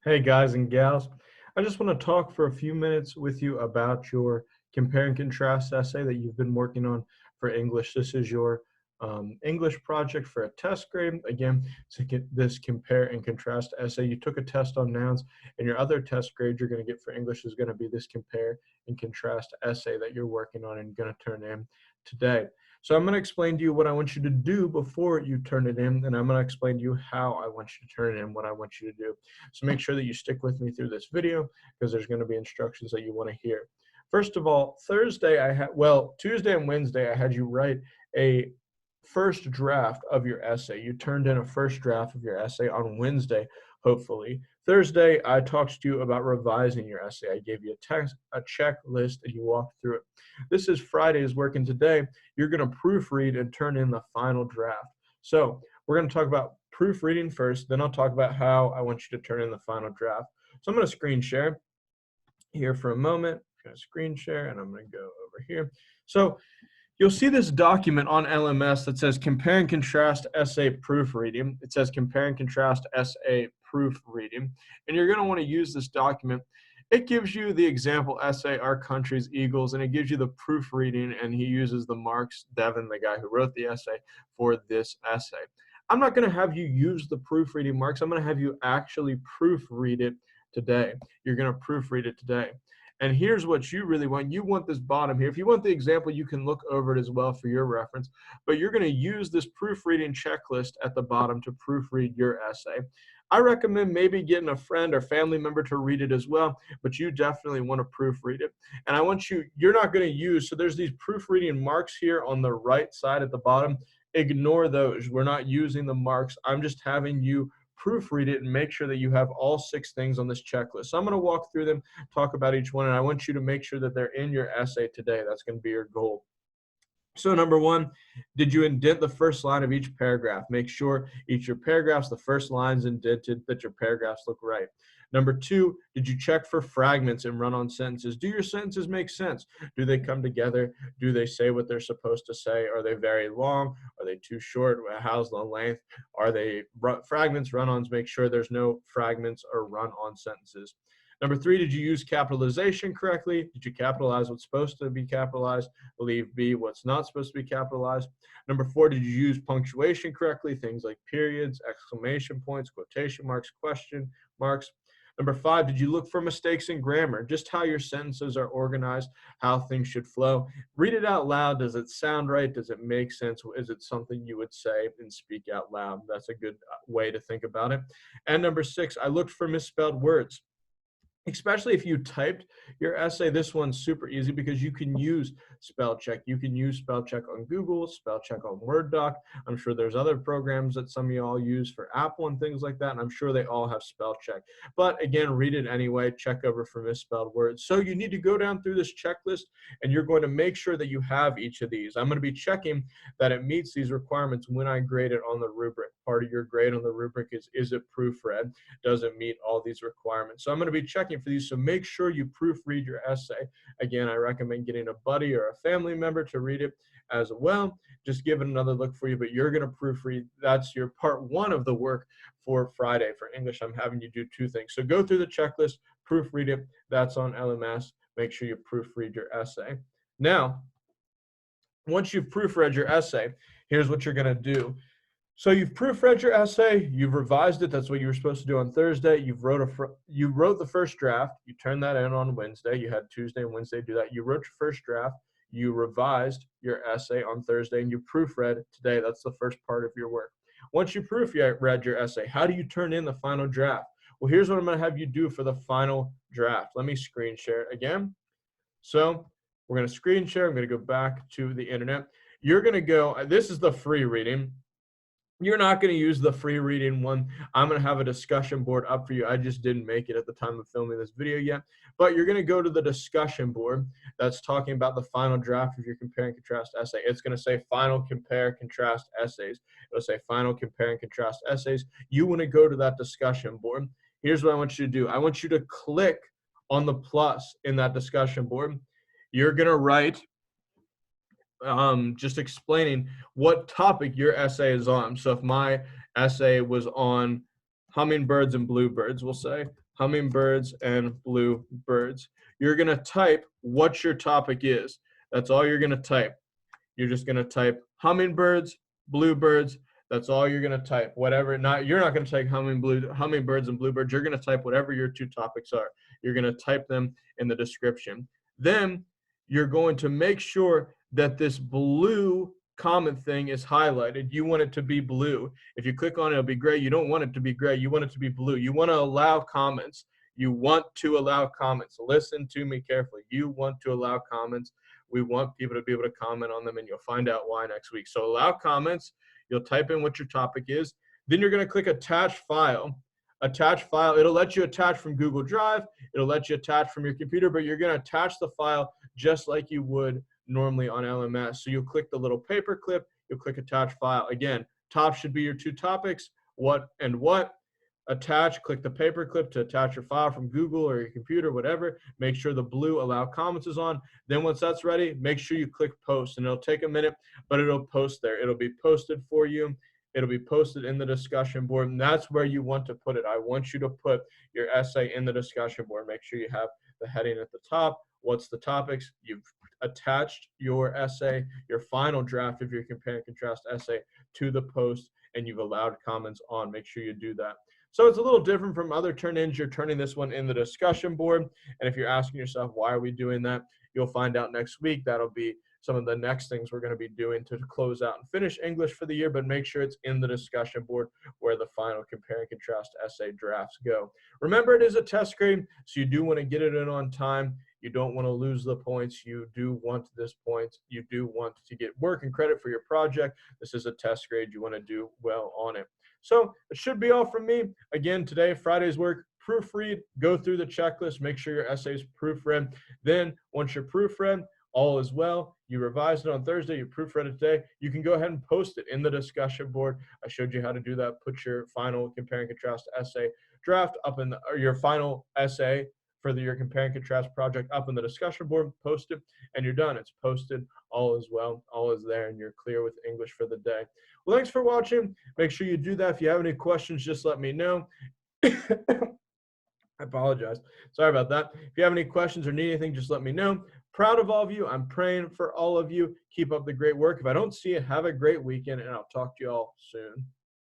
Hey guys and gals, I just want to talk for a few minutes with you about your compare and contrast essay that you've been working on for English. This is your English project for a test grade. Again, to get this compare and contrast essay, you took a test on nouns, and your other test grade you're going to get for English is going to be this compare and contrast essay that you're working on and going to turn in today. So I'm going to explain to you what I want you to do before you turn it in, and I'm going to explain to you how I want you to turn it in, what I want you to do. So make sure that you stick with me through this video because there's going to be instructions that you want to hear. First of all, Tuesday and Wednesday, I had you write a first draft of your essay. You turned in a first draft of your essay on Wednesday, hopefully. Thursday, I talked to you about revising your essay. I gave you a checklist, and you walked through it. This is Friday's work, and today you're going to proofread and turn in the final draft. So we're going to talk about proofreading first, then I'll talk about how I want you to turn in the final draft. So I'm going to screen share here for a moment. I'm going to screen share, and I'm going to go over here. So you'll see this document on LMS that says compare and contrast essay proofreading. It says compare and contrast essay proofreading, and you're going to want to use this document. It gives you the example essay, Our Country's Eagles, and it gives you the proofreading, and he uses the marks, Devin, the guy who wrote the essay, for this essay. I'm not going to have you use the proofreading marks. I'm going to have you actually proofread it today. You're going to proofread it today. And here's what you really want. You want this bottom here. If you want the example, you can look over it as well for your reference. But you're going to use this proofreading checklist at the bottom to proofread your essay. I recommend maybe getting a friend or family member to read it as well, but you definitely want to proofread it. And I want you're not going to use, so there's these proofreading marks here on the right side at the bottom. Ignore those. We're not using the marks. I'm just having you proofread it and make sure that you have all 6 things on this checklist. So I'm going to walk through them, talk about each one, and I want you to make sure that they're in your essay today. That's going to be your goal. So number 1, did you indent the first line of each paragraph? Make sure each of your paragraphs, the first line's indented, that your paragraphs look right. Number 2, did you check for fragments and run-on sentences? Do your sentences make sense? Do they come together? Do they say what they're supposed to say? Are they very long? Are they too short? How's the length? Are they fragments, run-ons? Make sure there's no fragments or run-on sentences. Number 3, did you use capitalization correctly? Did you capitalize what's supposed to be capitalized? Leave B what's not supposed to be capitalized. Number 4, did you use punctuation correctly? Things like periods, exclamation points, quotation marks, question marks. Number 5, did you look for mistakes in grammar? Just how your sentences are organized, how things should flow. Read it out loud. Does it sound right? Does it make sense? Is it something you would say and speak out loud? That's a good way to think about it. And number 6, I looked for misspelled words. Especially if you typed your essay, this one's super easy because you can use spell check. You can use spell check on Google, spell check on Word doc. I'm sure there's other programs that some of y'all use for Apple and things like that, and I'm sure they all have spell check. But again, read it anyway, check over for misspelled words. So you need to go down through this checklist, and you're going to make sure that you have each of these. I'm going to be checking that it meets these requirements when I grade it on the rubric. Part of your grade on the rubric is it proofread? Does it meet all these requirements? So I'm going to be checking for these, so make sure you proofread your essay. Again, I recommend getting a buddy or a family member to read it as well. Just give it another look for you, but you're going to proofread. That's your part 1 of the work for Friday. For English, I'm having you do 2 things. So go through the checklist, proofread it. That's on LMS. Make sure you proofread your essay. Now, once you've proofread your essay, here's what you're going to do. So you've proofread your essay, you've revised it. That's what you were supposed to do on Thursday. You wrote the first draft. You turned that in on Wednesday. You had Tuesday and Wednesday to do that. You wrote your first draft. You revised your essay on Thursday, and you proofread today. That's the first part of your work. Once you proofread your essay, how do you turn in the final draft? Well, here's what I'm going to have you do for the final draft. Let me screen share it again. So we're going to screen share. I'm going to go back to the internet. You're going to go, this is the free reading. You're not going to use the free reading one. I'm going to have a discussion board up for you. I just didn't make it at the time of filming this video yet. But you're going to go to the discussion board that's talking about the final draft of your compare and contrast essay. It's going to say final compare contrast essays. It'll say final compare and contrast essays. You want to go to that discussion board. Here's what I want you to do. I want you to click on the plus in that discussion board. You're going to write just explaining what topic your essay is on. So if my essay was on hummingbirds and bluebirds, we'll say hummingbirds and bluebirds. You're going to type what your topic is. That's all you're going to type. You're just going to type hummingbirds, bluebirds. That's all you're going to type. Whatever. You're not going to type hummingbirds and bluebirds. You're going to type whatever your two topics are. You're going to type them in the description. Then you're going to make sure that this blue comment thing is highlighted. You want it to be blue. If you click on it, it'll be gray. You don't want it to be gray. You want it to be blue. You want to allow comments. You want to allow comments. Listen to me carefully. You want to allow comments. We want people to be able to comment on them, and you'll find out why next week. So allow comments. You'll type in what your topic is. Then you're going to click attach file. Attach file. It'll let you attach from Google Drive. It'll let you attach from your computer, but you're going to attach the file just like you would normally on LMS. So you'll click the little paper clip. You'll click attach file. Again, top should be your two topics, what and what. Attach, click the paper clip to attach your file from Google or your computer, whatever. Make sure the blue allow comments is on. Then once that's ready, make sure you click post, and it'll take a minute, but it'll post there. It'll be posted for you. It'll be posted in the discussion board, and that's where you want to put it. I want you to put your essay in the discussion board. Make sure you have the heading at the top. What's the topics? You've attached your essay, your final draft of your compare and contrast essay to the post, and you've allowed comments on. Make sure you do that. So it's a little different from other turn-ins. You're turning this one in the discussion board. And if you're asking yourself, why are we doing that? You'll find out next week. That'll be some of the next things we're going to be doing to close out and finish English for the year, but make sure it's in the discussion board where the final compare and contrast essay drafts go. Remember, it is a test grade, so you do want to get it in on time. You don't want to lose the points. You do want this point. You do want to get work and credit for your project. This is a test grade. You want to do well on it. So it should be all from me. Again, today, Friday's work, proofread, go through the checklist, make sure your essay is proofread. Then once you're proofread, all is well. You revised it on Thursday, you proofread it today. You can go ahead and post it in the discussion board. I showed you how to do that. Put your final compare and contrast essay draft up in or your final essay for your compare and contrast project up in the discussion board, post it, and you're done. It's posted, all is well, all is there, and you're clear with English for the day. Well, thanks for watching. Make sure you do that. If you have any questions, just let me know. I apologize. Sorry about that. If you have any questions or need anything, just let me know. Proud of all of you. I'm praying for all of you. Keep up the great work. If I don't see you, have a great weekend, and I'll talk to you all soon.